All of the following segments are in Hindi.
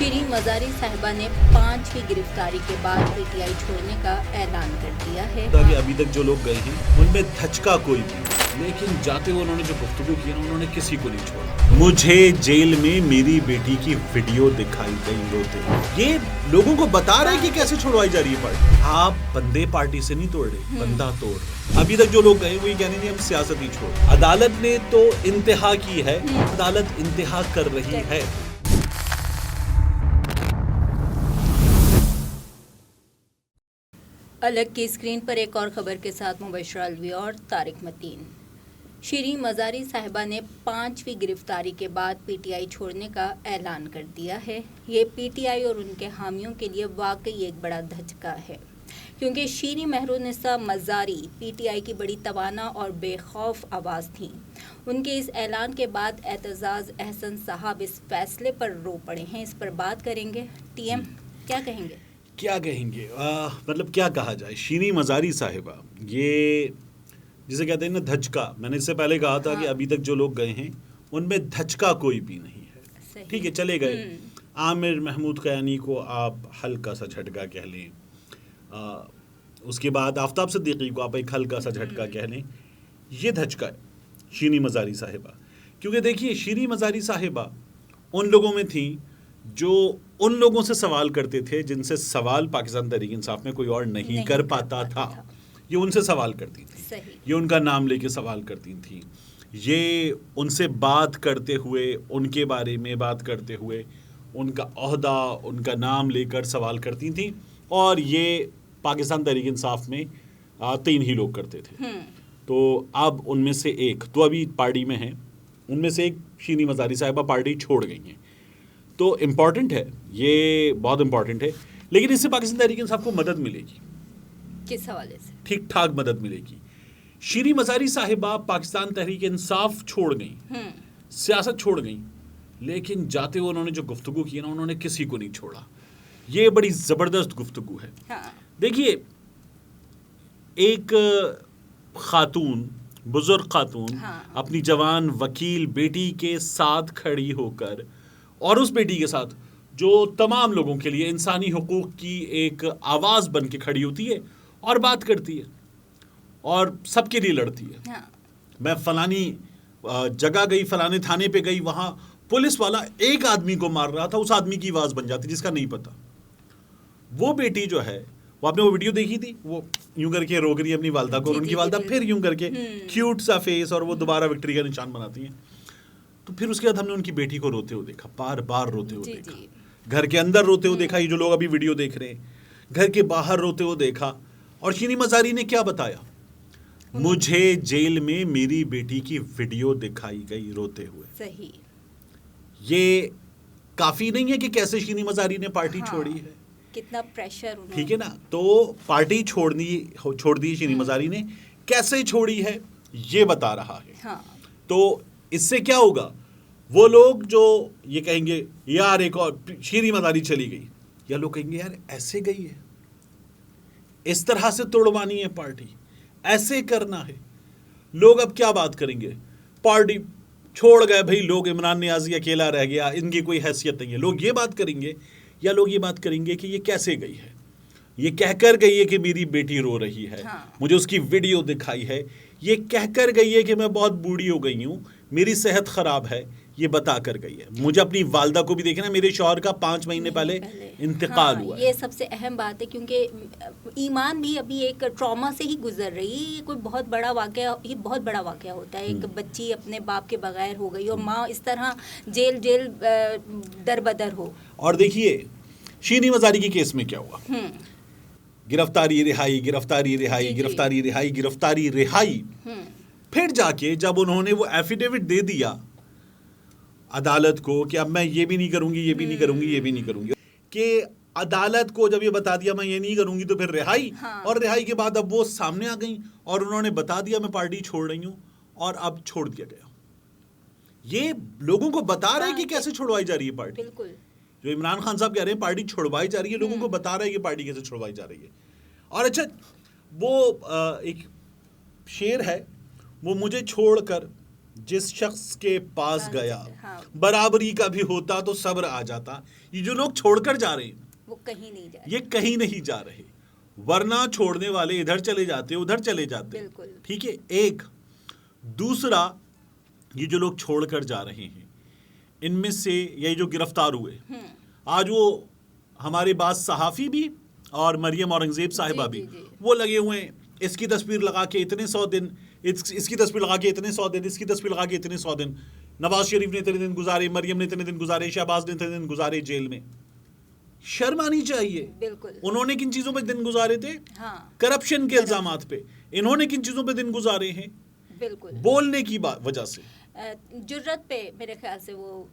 शिरीन मज़ारी साहिबा ने 5 की गिरफ्तारी के बाद पीटीआई छोड़ने का ऐलान कर दिया है। कि अभी तक जो लोग गए हैं उनमें धचका कोई नहीं, लेकिन जाते हुए उन्होंने जो गुफ्तगू की ना उन्होंने किसी को नहीं छोड़ा। मुझे जेल में मेरी बेटी की वीडियो दिखाई गई रोते। ये लोगों को बता रहे कि कैसे छुड़वाई जा रही है पार्टी। आप बंदे पार्टी से नहीं तोड़ रहे, बंदा तोड़ रहे। अभी तक जो लोग गए वो ये कहने नहीं हम सियासत ही छोड़। अदालत ने तो इंतहा की है, अदालत इंतहा कर रही है। अलग की स्क्रीन पर एक और खबर के साथ मुबशरा अलवी और तारिक मतीन। शिरीन मज़ारी साहिबा ने 5वीं गिरफ्तारी के बाद पीटीआई छोड़ने का ऐलान कर दिया है। ये पीटीआई और उनके हामियों के लिए वाकई एक बड़ा धचका है, क्योंकि शिरीन महरुनिसा मज़ारी पीटीआई की बड़ी तवाना और बेखौफ आवाज़ थीं। उनके इस ऐलान के बाद एतजाज़ अहसन साहब इस फैसले पर रो पड़े हैं। इस पर बात करेंगे। टीएम क्या कहेंगे? क्या कहेंगे मतलब क्या कहा जाए। शिरीन मज़ारी साहिबा, ये जिसे कहते हैं ना धचका, मैंने इससे पहले कहा था कि अभी तक जो लोग गए हैं उनमें धचका कोई भी नहीं है। ठीक है, चले गए। आमिर महमूद क़यानी को आप हल्का सा झटका कह लें, उसके बाद आफ्ताब सिद्दीकी को आप एक हल्का सा झटका कह लें, ये धचका है शिरीन मज़ारी साहिबा। क्योंकि देखिए शिरीन मज़ारी साहिबा उन लोगों में थी जो उन लोगों से सवाल करते थे जिनसे सवाल पाकिस्तान तहरीक इंसाफ में कोई और नहीं कर पाता था। ये उनसे सवाल करती थी, ये उनका नाम लेके सवाल करती थी, ये उनसे बात करते हुए, उनके बारे में बात करते हुए, उनका ओहदा, उनका नाम लेकर सवाल करती थी। और ये पाकिस्तान तहरीक इंसाफ में 3 ही लोग करते थे। तो अब उनमें से एक तो अभी पार्टी में है, उनमें से एक शिरीन मज़ारी साहिबा पार्टी छोड़ गई हैं। तो इम्पॉर्टेंट है, ये बहुत इम्पॉर्टेंट है। लेकिन इससे पाकिस्तान तहरीक इंसाफ को मदद मिलेगी। किस हवाले से? ठीक ठाक मदद मिलेगी। शिरीन मज़ारी साहिबा पाकिस्तान तहरीक इंसाफ छोड़ गई, सियासत छोड़ गई, लेकिन जाते हुए उन्होंने जो गुफ्तगू की ना उन्होंने किसी को नहीं छोड़ा। ये बड़ी ज़बरदस्त गुफ्तगू है। देखिए, एक खातून, बुजुर्ग खातून अपनी जवान वकील बेटी के साथ खड़ी होकर और उस बेटी के साथ जो तमाम लोगों के लिए इंसानी हुकूक की एक आवाज़ बन के खड़ी होती है और बात करती है और सबके लिए लड़ती है। मैं फलानी जगह गई, फलाने थाने पे गई, वहाँ पुलिस वाला एक आदमी को मार रहा था, उस आदमी की आवाज़ बन जाती जिसका नहीं पता। वो बेटी जो है, वो आपने वो वीडियो देखी थी, वो यूं करके रोक रही है अपनी वालदा को, और उनकी वालदा फिर यूं करके क्यूट सा फेस और वो दोबारा विक्ट्री का निशान बनाती हैं। तो फिर उसके बाद हमने उनकी बेटी को रोते हुए देखा, बार बार रोते हुए देखा। घर के अंदर रोते हुए देखा, ये जो लोग अभी वीडियो देख रहे हैं, घर के बाहर रोते हुए देखा। और शिरीन मज़ारी ने क्या बताया? मुझे जेल में मेरी बेटी की वीडियो दिखाई गई रोते हुए। सही। ये काफी नहीं है कि कैसे शिरीन मज़ारी ने पार्टी छोड़ी है, कितना प्रेशर। ठीक है ना। तो पार्टी छोड़ दी शिरीन मज़ारी ने, कैसे छोड़ी है ये बता रहा है। तो इससे क्या होगा? वो लोग जो ये कहेंगे यार एक और शिरीन मज़ारी चली गई, या लोग कहेंगे यार ऐसे गई है, इस तरह से तोड़वानी है पार्टी, ऐसे करना है। लोग अब क्या बात करेंगे? पार्टी छोड़ गए भाई लोग, इमरान नियाज़ी अकेला रह गया, इनकी कोई हैसियत नहीं है, लोग ये बात करेंगे। या लोग ये बात करेंगे कि ये कैसे गई है, ये कहकर गई है कि मेरी बेटी रो रही है, मुझे उसकी वीडियो दिखाई है, ये कहकर गई है कि मैं बहुत बूढ़ी हो गई हूँ, मेरी सेहत ख़राब है, ये बता कर गई है। मुझे अपनी वालदा को भी देखना, मेरे शौहर का 5 महीने पहले इंतकाल हुआ है। ये सबसे अहम बात है, क्योंकि ईमान भी अभी एक ट्रॉमा से ही गुजर रही है। ये कोई बहुत बड़ा वाकया, ये बहुत बड़ा वाकया होता है। एक बच्ची अपने बाप के बगैर हो गई और माँ इस तरह जेल दर बदर हो। और देखिए शिरीन मज़ारी के केस में क्या हुआ? गिरफ्तारी रिहाई, गिरफ्तारी रिहाई, गिरफ्तारी रिहाई, गिरफ्तारी रिहाई। फिर जाके जब उन्होंने वो एफिडेविट दे दिया अदालत को कि अब मैं ये भी नहीं करूंगी, ये भी नहीं करूंगी, ये भी नहीं करूंगी, कि अदालत को जब ये बता दिया मैं ये नहीं करूंगी, तो फिर रिहाई। और रिहाई के बाद अब वो सामने आ गई और उन्होंने बता दिया मैं पार्टी छोड़ रही हूं, और अब छोड़ दिया गया। ये लोगों को बता रहे हैं कि कैसे छुड़वाई जा रही है पार्टी। जो इमरान खान साहब कह रहे हैं पार्टी छुड़वाई जा रही है, लोगों को बता रहे हैं कि पार्टी कैसे छुड़वाई जा रही है। और अच्छा, वो एक शेर है, वो मुझे छोड़कर जिस शख्स के पास गया हाँ। बराबरी का भी होता तो सब्र आ जाता। ये जो लोग छोड़कर जा रहे हैं वो कहीं नहीं जा ये कहीं नहीं जा रहे, वरना छोड़ने वाले इधर चले जाते उधर चले जाते। बिल्कुल। ठीक है, एक दूसरा, ये जो लोग छोड़कर जा रहे हैं इनमें से ये जो गिरफ्तार हुए, आज वो हमारे बाद सहाफी भी और मरियम औरंगजेब साहिबा भी जी। वो लगे हुए हैं, इसकी तस्वीर लगा के इतने 100 दिन, इसकी तस्वीर लगा के इतने 100 दिन, इसकी तस्वीर लगा के इतने 100 दिन। नवाज शरीफ ने इतने दिन गुजारे, मरियम ने इतने दिन गुजारे, शहबाज ने इतने दिन गुजारे जेल में। शर्म आनी चाहिए। बिल्कुल। उन्होंने किन चीजों पे दिन गुजारे थे? हाँ। करप्शन के इल्जामात पे। इन्होंने किन चीजों पे दिन गुजारे हैं? बिल्कुल। बोलने की वजह से, जुर्रत पे मेरे ख्याल से वो।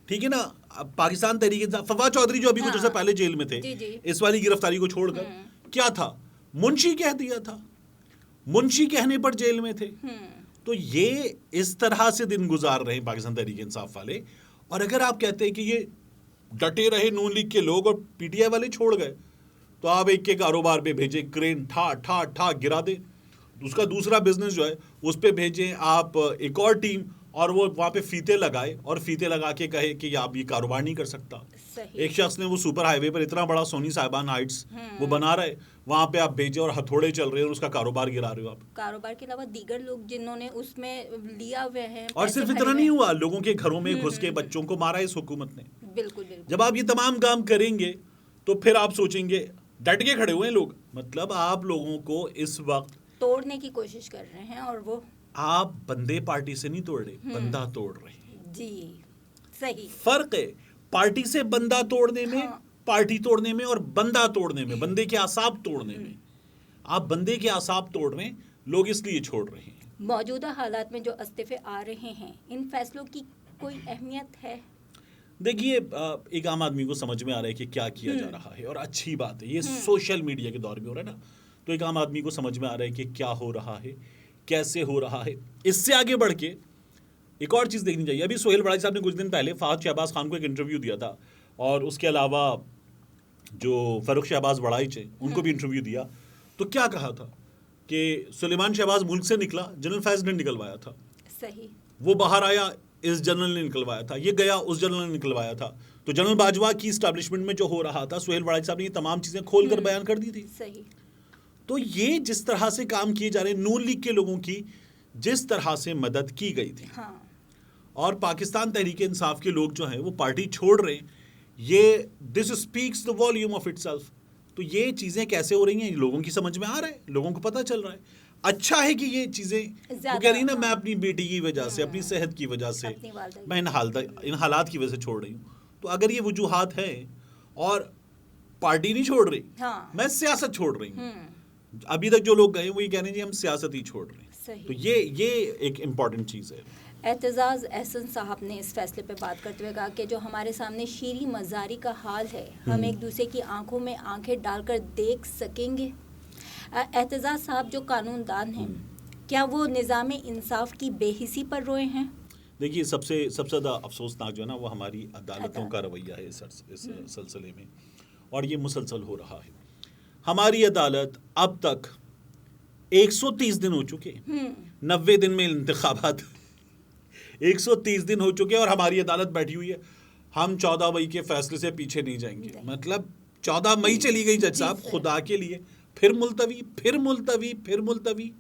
ठीक है ना। अब पाकिस्तान तहरीक इंसाफ, फवाद चौधरी जो अभी कुछ हाँ। पहले जेल में थे, जी। इस वाली गिरफ्तारी को छोड़कर क्या था, मुंशी कह दिया था, मुंशी कहने पर जेल में थे। तो ये इस तरह से दिन गुजार रहे हैं पाकिस्तान तहरीक इंसाफ वाले। और अगर आप कहते हैं कि ये डटे रहे नून लीग के लोग और पीटीआई वाले छोड़ गए, तो आप एक के कारोबार पे भेजें, क्रेन ठा ठा ठा गिरा दे, उसका दूसरा बिजनेस जो है उस पे भेजें आप एक और टीम, और वो वहां पे फीते लगाए और फीते लगा के कहे कि आप ये कारोबार नहीं कर सकता। सही। एक शख्स ने वो सुपर हाईवे पर इतना बड़ा सोनी साहिबान हाइट्स वो बना रहे, वहां पे आप भेजे और हथौड़े चल रहे हैं और उसका कारोबार गिरा रहे हो आप। कारोबार के अलावा दीगर लोग जिन्होंने उसमें लिया हुए हैं, और पैसे सिर्फ भरे इतना हुए नहीं हैं। हुआ, लोगों के घरों में घुस के बच्चों को मारा इस हुकूमत ने। बिल्कुल बिल्कुल। जब आप ये तमाम काम करेंगे तो फिर आप सोचेंगे, डट के खड़े हुए हैं लोग, मतलब आप लोगों को इस वक्त तोड़ने की कोशिश कर रहे हैं, और वो आप बंदे पार्टी से नहीं तोड़ रहे, बंदा तोड़ रहे हैं। जी सही। फर्क है पार्टी से बंदा तोड़ने में, हाँ। पार्टी तोड़ने में, और बंदा तोड़ने में, बंदे के आसाब तोड़ने में। आप बंदे के आसाब तोड़ रहे हैं, लोग इसलिए छोड़ रहे हैं। मौजूदा हालात में जो इस्तीफे आ रहे हैं, इन फैसलों की कोई अहमियत है? देखिए, एक आम आदमी को समझ में आ रहा है कि क्या किया जा रहा है, और अच्छी बात है, ये सोशल मीडिया के दौर में हो रहा है ना, तो एक आम आदमी को समझ में आ रहा है कि क्या हो रहा है, कैसे हो रहा है। इससे आगे बढ़ के एक और चीज़ देखनी चाहिए। अभी सोहेल बड़ाई साहब ने कुछ दिन पहले फहद शहबाज खान को एक इंटरव्यू दिया था, और उसके अलावा जो फ़ारूक शहबाज बड़ाई थे उनको भी इंटरव्यू दिया। तो क्या कहा था कि सुलेमान शहबाज मुल्क से निकला, जनरल फैज़ ने निकलवाया था। सही। वो बाहर आया, इस जनरल ने निकलवाया था, ये गया, उस जनरल ने निकलवाया था। तो जनरल बाजवा की इस्टेब्लिशमेंट में जो हो रहा था, सोहेल बड़ाई साहब ने ये तमाम चीज़ें खोल कर बयान कर दी थी। सही। तो ये जिस तरह से काम किए जा रहे हैं, नून लीग के लोगों की जिस तरह से मदद की गई थी, हाँ। और पाकिस्तान तहरीक इंसाफ के लोग जो हैं वो पार्टी छोड़ रहे हैं, ये this speaks the volume of itself. तो ये चीज़ें कैसे हो रही हैं, लोगों की समझ में आ रहा है, लोगों को पता चल रहा है। अच्छा है कि ये चीज़ें, वो कह रही ना, मैं अपनी बेटी की वजह से, अपनी सेहत की वजह से, मैं इन हालात की वजह से छोड़ रही हूँ। तो अगर ये वजूहात हैं और पार्टी नहीं छोड़ रही, हाँ। मैं सियासत छोड़ रही हूँ, अभी तक जो लोग गए वो ये कह रहे हैं जी हम सियासत ही छोड़ रहे हैं। सही। तो ये एक इम्पॉर्टेंट चीज़ है। एतजाज़ एहसन साहब ने इस फैसले पे बात करते हुए कहा कि जो हमारे सामने शीरी मज़ारी का हाल है, हम एक दूसरे की आंखों में आंखें डालकर देख सकेंगे। एतजाज़ साहब जो कानूनदान हैं, क्या वो निज़ाम इंसाफ की बेहिसी पर रोए हैं? देखिए, सबसे ज़्यादा अफसोसनाक जो है ना वो हमारी अदालतों का रवैया है इस सिलसिले में, और ये मुसलसल हो रहा है। हमारी अदालत अब तक 130 दिन हो चुके, 90 दिन में इंतखाबात, 130 दिन हो चुके और हमारी अदालत बैठी हुई है। हम 14 मई के फैसले से पीछे नहीं जाएंगे। मतलब 14 मई चली गई जज साहब, खुदा के लिए, फिर मुलतवी, फिर मुलतवी, फिर मुलतवी।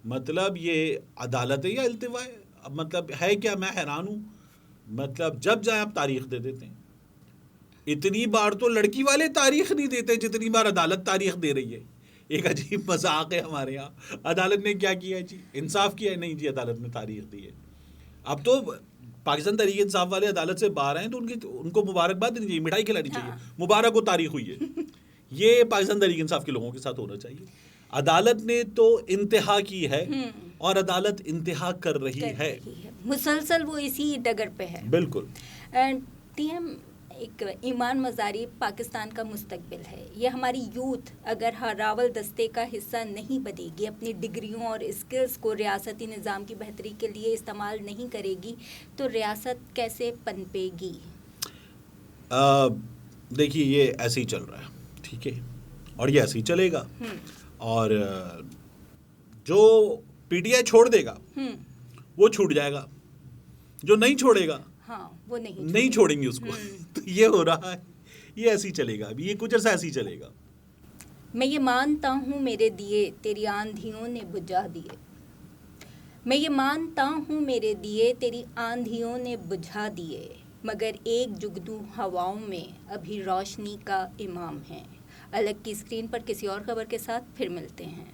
मतलब ये अदालत है या इल्तिवा है? अब मतलब है क्या? मैं हैरान हूँ। मतलब जब जाए आप तारीख दे देते हैं। इतनी बार तो लड़की वाले तारीख नहीं देते जितनी बार अदालत तारीख दे रही है। एक अजीब मजाक है हमारे यहाँ। अदालत ने क्या किया जी? इंसाफ किया है? नहीं जी, अदालत ने तारीख दी है। अब तो पाकिस्तान तहरीक इंसाफ वाले अदालत से बाहर आए तो उनको मुबारकबाद देनी चाहिए, मिठाई खिलानी चाहिए, मुबारक हो तारीख हुई है। ये पाकिस्तान तहरीक इंसाफ के लोगों के साथ होना चाहिए। अदालत ने तो इंतहा की है और अदालत इंतहा कर रही है। मुसलसल वो इसी डगर पे है। बिल्कुल। टीएम, एक ईमान मज़ारी पाकिस्तान का मुस्तकबिल है। ये हमारी यूथ अगर हरावल दस्ते का हिस्सा नहीं बनेगी, अपनी डिग्रियों और स्किल्स को रियासती निज़ाम की बेहतरी के लिए इस्तेमाल नहीं करेगी, तो रियासत कैसे पनपेगी? देखिए, ये ऐसे ही चल रहा है, ठीक है, और ये ऐसे ही चलेगा। और जो पीटीआई छोड़ देगा वो छूट जाएगा। जो नहीं छोड़ेगा हाँ, वो नहीं छोड़ेंगे उसको। तो ये हो रहा है, ये ऐसे ही चलेगा, अभी ये कुछ अर्सा ऐसे ही चलेगा। मैं ये मानता हूँ मेरे दिए तेरी आंधियों ने बुझा दिए, मैं ये मानता हूँ मेरे दिए तेरी आंधियों ने बुझा दिए, मगर एक जुगनू हवाओं में अभी रोशनी का इमाम है। अलग की स्क्रीन पर किसी और खबर के साथ फिर मिलते हैं।